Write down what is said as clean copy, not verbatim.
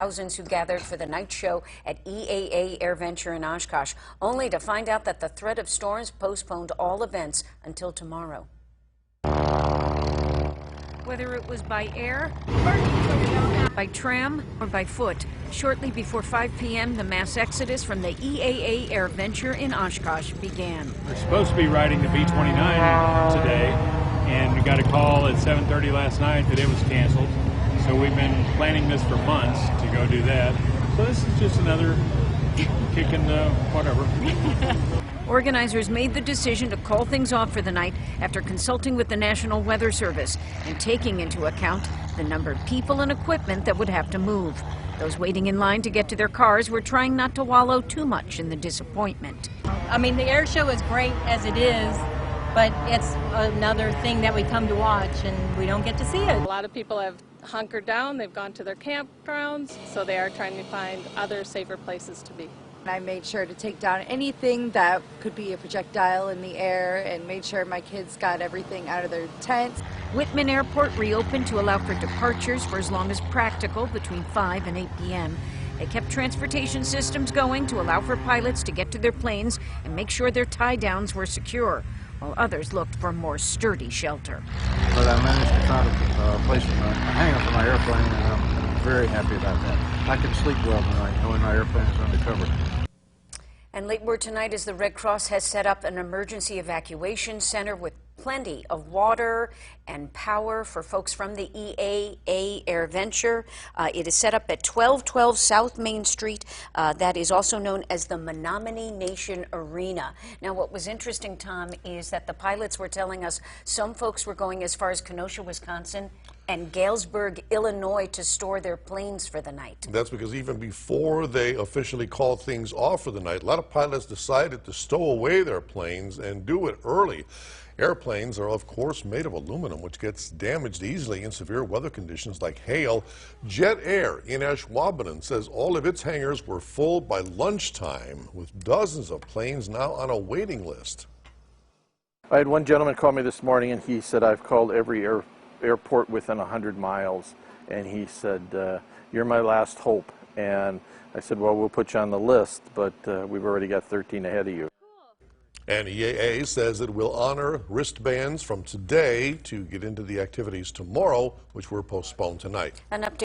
Thousands who gathered for the night show at EAA Airventure in Oshkosh, only to find out that the threat of storms postponed all events until tomorrow. Whether it was by air, by tram, or by foot, shortly before 5 p.m., the mass exodus from the EAA Airventure in Oshkosh began. We're supposed to be riding the B-29 today, and we got a call at 7:30 last night that it was canceled. So we've been planning this for months to go do that. So this is just another kick in the whatever. Organizers made the decision to call things off for the night after consulting with the National Weather Service and taking into account the number of people and equipment that would have to move. Those waiting in line to get to their cars were trying not to wallow too much in the disappointment. I mean, the air show is great as it is, but it's another thing that we come to watch and we don't get to see it. A lot of people have hunkered down, they've gone to their campgrounds, so they are trying to find other safer places to be. I made sure to take down anything that could be a projectile in the air and made sure my kids got everything out of their tents. Whitman Airport reopened to allow for departures for as long as practical between 5 and 8 p.m. They kept transportation systems going to allow for pilots to get to their planes and make sure their tie-downs were secure, while others looked for more sturdy shelter. But I managed to find a place in a hangar for my airplane, and I'm very happy about that. I can sleep well tonight knowing my airplane is under cover. And late word tonight is the Red Cross has set up an emergency evacuation center with plenty of water and power for folks from the EAA Airventure. It is set up at 1212 South Main Street. That is also known as the Menominee Nation Arena. Now, what was interesting, Tom, is that the pilots were telling us some folks were going as far as Kenosha, Wisconsin, and Galesburg, Illinois, to store their planes for the night. That's because even before they officially called things off for the night, a lot of pilots decided to stow away their planes and do it early. Airplanes are, of course, made of aluminum, which gets damaged easily in severe weather conditions like hail. Jet Air in Ashwaubenon says all of its hangars were full by lunchtime, with dozens of planes now on a waiting list. I had one gentleman call me this morning, and he said, I've called every airport within 100 miles, and he said, you're my last hope. And I said, well, we'll put you on the list, but we've already got 13 ahead of you. And EAA says it will honor wristbands from today to get into the activities tomorrow, which were postponed tonight. An update.